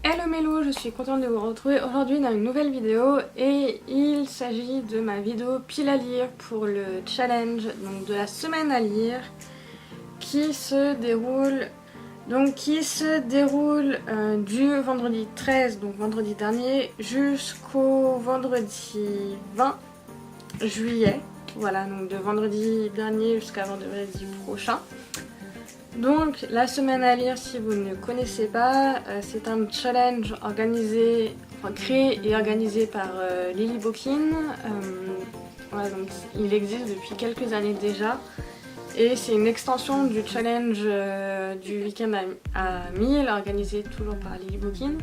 Hello Mélo, je suis contente de vous retrouver aujourd'hui dans une nouvelle vidéo et il s'agit de ma vidéo pile à lire pour le challenge donc de la semaine à lire qui se déroule du vendredi 13, donc vendredi dernier, jusqu'au vendredi 20 juillet. Voilà, donc de vendredi dernier jusqu'à vendredi prochain. Donc la semaine à lire, si vous ne connaissez pas, c'est un challenge créé et organisé par Lily Bokin. Voilà, donc il existe depuis quelques années déjà et c'est une extension du challenge du week-end à 1000 organisé toujours par Lily Bokin.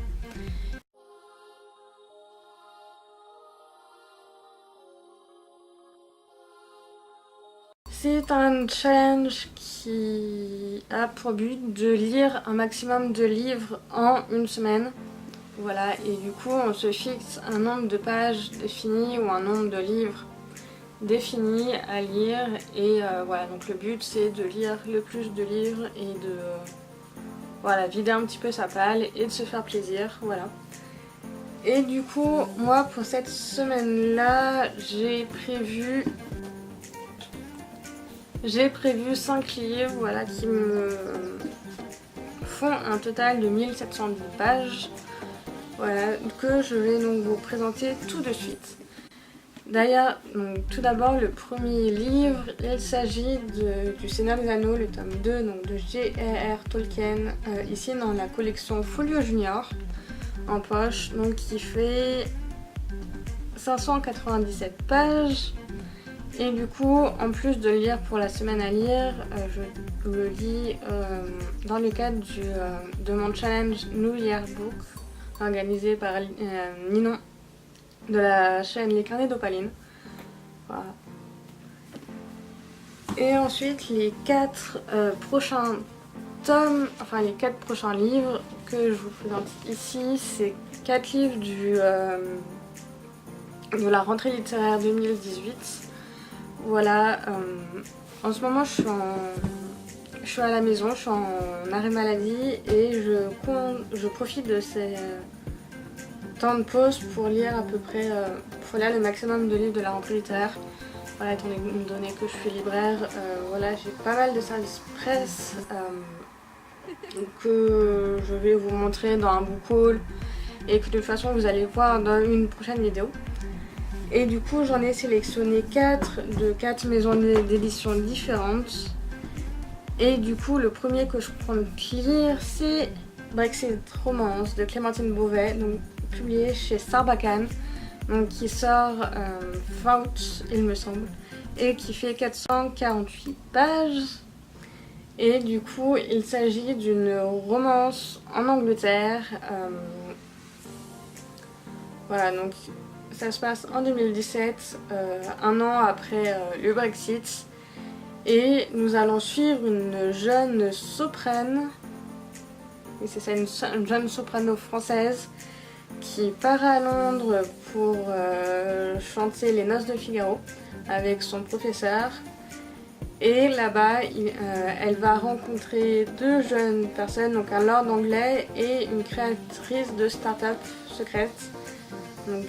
C'est un challenge qui a pour but de lire un maximum de livres en une semaine. Voilà, et du coup on se fixe un nombre de pages défini ou un nombre de livres défini à lire. Et voilà, donc le but c'est de lire le plus de livres et de voilà, vider un petit peu sa palle et de se faire plaisir. Voilà. Et du coup, moi pour cette semaine-là, j'ai prévu 5 livres voilà, qui me font un total de 1710 pages voilà, que je vais donc vous présenter tout de suite. D'ailleurs, tout d'abord, le premier livre, il s'agit du Seigneur des Anneaux, le tome 2 donc de J.R.R. Tolkien, ici dans la collection Folio Junior en poche, donc qui fait 597 pages. Et du coup, en plus de lire pour la semaine à lire, je le lis dans le cadre de mon challenge New Year Book, organisé par Ninon de la chaîne Les Carnets d'Opaline. Voilà. Et ensuite, les 4 prochains tomes, enfin les 4 prochains livres que je vous présente ici, c'est 4 livres de la rentrée littéraire 2018. Voilà, en ce moment je suis à la maison, je suis en arrêt maladie et je profite de ces temps de pause pour lire à peu près, pour lire le maximum de livres de la rentrée littéraire. Voilà, étant donné que je suis libraire, voilà, j'ai pas mal de services presse que je vais vous montrer dans un book haul et que de toute façon vous allez voir dans une prochaine vidéo. Et du coup j'en ai sélectionné 4 de 4 maisons d'édition différentes. Et du coup le premier que je compte lire c'est Brexit Romance de Clémentine Beauvais, donc publié chez Sarbacane, donc qui sort fin août il me semble, et qui fait 448 pages. Et du coup il s'agit d'une romance en Angleterre. Voilà, donc ça se passe en 2017, un an après le Brexit, et nous allons suivre une jeune soprane, et c'est ça, une jeune soprano française qui part à Londres pour chanter Les Noces de Figaro avec son professeur. Et là-bas, elle va rencontrer 2 jeunes personnes, donc un lord anglais et une créatrice de start-up secrète. Donc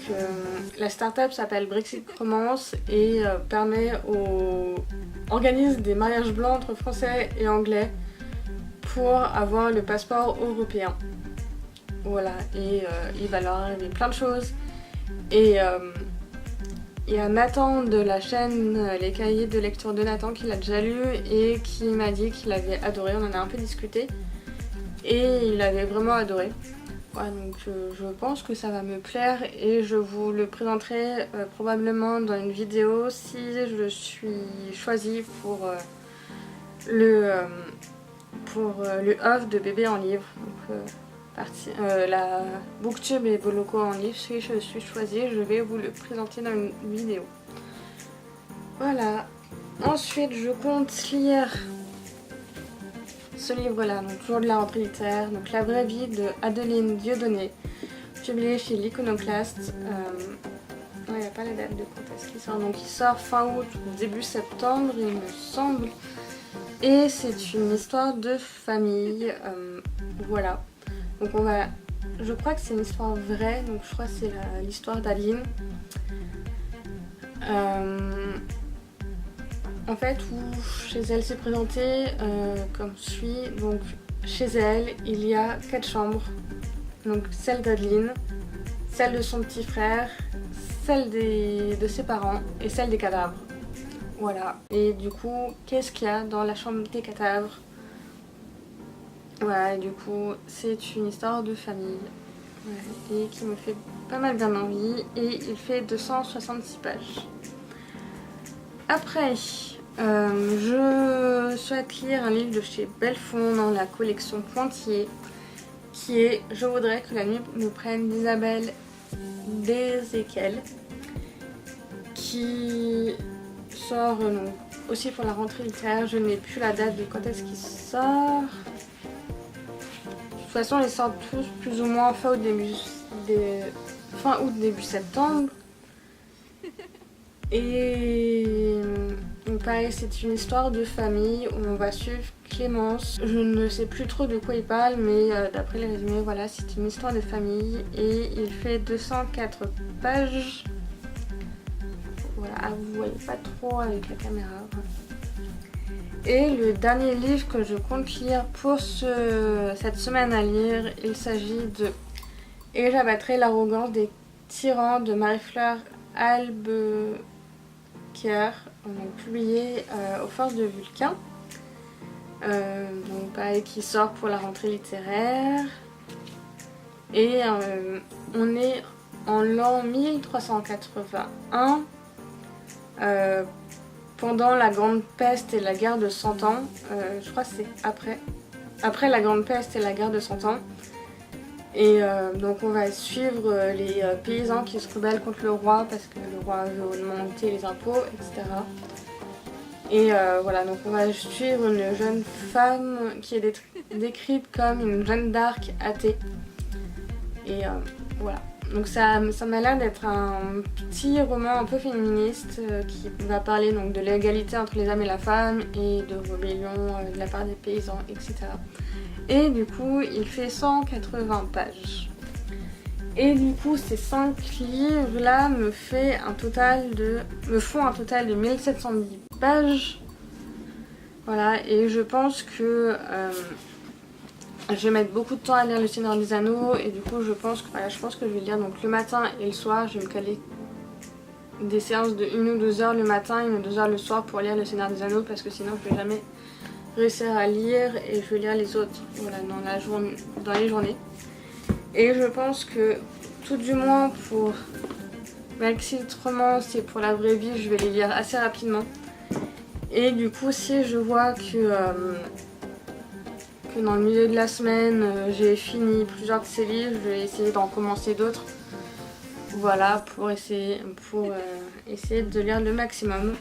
la start-up s'appelle Brexit Romance et organise des mariages blancs entre français et anglais pour avoir le passeport européen. Voilà, et il va leur arriver plein de choses. Et il y a Nathan de la chaîne Les Cahiers de lecture de Nathan qui l'a déjà lu et qui m'a dit qu'il avait adoré. On en a un peu discuté et il avait vraiment adoré. Ouais, donc je pense que ça va me plaire et je vous le présenterai probablement dans une vidéo si je suis choisie pour le off de Bébé en livre. Donc, la booktube et Boloco en livre, si je suis choisie, je vais vous le présenter dans une vidéo. Voilà. Ensuite, je compte lire ce livre-là, donc toujours de la rentrée littéraire, donc La vraie vie de Adeline Dieudonné, publié chez l'Iconoclaste. Il n'y a pas la date de quand est-ce qu'il sort, donc il sort fin août ou début septembre il me semble. Et c'est une histoire de famille, voilà. Donc on va je crois que c'est une histoire vraie, donc je crois que c'est l'histoire d'Aline. En fait, où chez elle c'est présenté comme suit. Donc chez elle, il y a 4 chambres. Donc celle d'Adeline, celle de son petit frère, celle de ses parents et celle des cadavres. Voilà. Et du coup, qu'est-ce qu'il y a dans la chambre des cadavres? Voilà, et du coup, c'est une histoire de famille. Ouais, et qui me fait pas mal bien envie. Et il fait 266 pages. Après, je souhaite lire un livre de chez Belfond dans la collection Pointier, qui est Je voudrais que la nuit nous prenne d'Isabelle Desesquel, qui sort donc, aussi pour la rentrée littéraire. Je n'ai plus la date de quand est-ce qu'il sort. De toute façon, ils sortent tous plus ou moins fin août, début septembre. Et pareil, c'est une histoire de famille où on va suivre Clémence. Je ne sais plus trop de quoi il parle, mais d'après les résumés, voilà, c'est une histoire de famille et il fait 204 pages. Voilà, vous voyez pas trop avec la caméra. Et le dernier livre que je compte lire pour cette semaine à lire, il s'agit de Et j'abattrai l'arrogance des tyrans de Marie-Fleur Albuquerque, publié aux Forces de Vulcain. Donc pareil, qui sort pour la rentrée littéraire. Et on est en l'an 1381. Pendant la Grande Peste et la guerre de 100 ans, je crois que c'est après la Grande Peste et la guerre de 100 ans. Et donc on va suivre les paysans qui se rebellent contre le roi parce que le roi veut augmenter les impôts, etc. Et voilà, donc on va suivre une jeune femme qui est décrite comme une Jeanne d'Arc athée. Et voilà. Donc ça m'a l'air d'être un petit roman un peu féministe qui va parler donc de l'égalité entre les hommes et la femme et de rébellion de la part des paysans, etc. Et du coup, il fait 180 pages. Et du coup, ces 5 livres-là me font un total de 1710 pages. Voilà, et je pense que je vais mettre beaucoup de temps à lire Le Seigneur des Anneaux et du coup je pense que je vais lire donc le matin et le soir. Je vais me caler des séances de 1 ou 2 heures le matin, 1 ou 2 heures le soir pour lire Le Seigneur des Anneaux parce que sinon je vais jamais réussir à lire et je vais lire les autres dans les journées. Et je pense que tout du moins pour Brexit Romance et pour la vraie vie, je vais les lire assez rapidement. Et du coup, si je vois que dans le milieu de la semaine, j'ai fini plusieurs de ces livres, je vais essayer d'en commencer d'autres. Voilà, pour essayer de lire le maximum.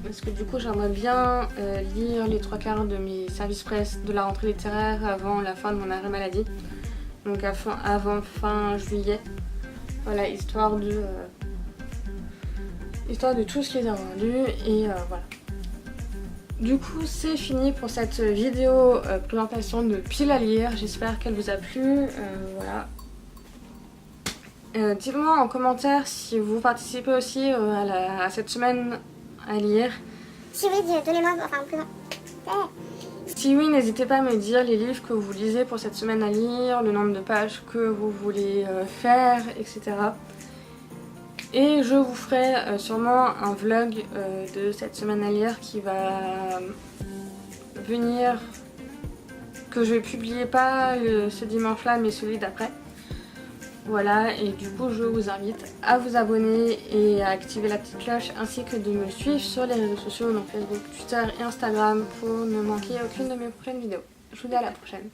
Parce que du coup, j'aimerais bien lire les 3/4 de mes services presse de la rentrée littéraire avant la fin de mon arrêt maladie. Donc avant fin juillet. Voilà, histoire de tous les avoir lus et voilà. Du coup, c'est fini pour cette vidéo présentation de Pile à lire. J'espère qu'elle vous a plu. Voilà. Dites-moi en commentaire si vous participez aussi à cette semaine à lire. Si oui, donnez-moi, enfin plus. Si oui, n'hésitez pas à me dire les livres que vous lisez pour cette semaine à lire, le nombre de pages que vous voulez faire, etc. Et je vous ferai sûrement un vlog de cette semaine à lire qui va venir, que je vais publier pas ce dimanche-là mais celui d'après. Voilà, et du coup je vous invite à vous abonner et à activer la petite cloche ainsi que de me suivre sur les réseaux sociaux, donc Facebook, Twitter et Instagram pour ne manquer aucune de mes prochaines vidéos. Je vous dis à la prochaine.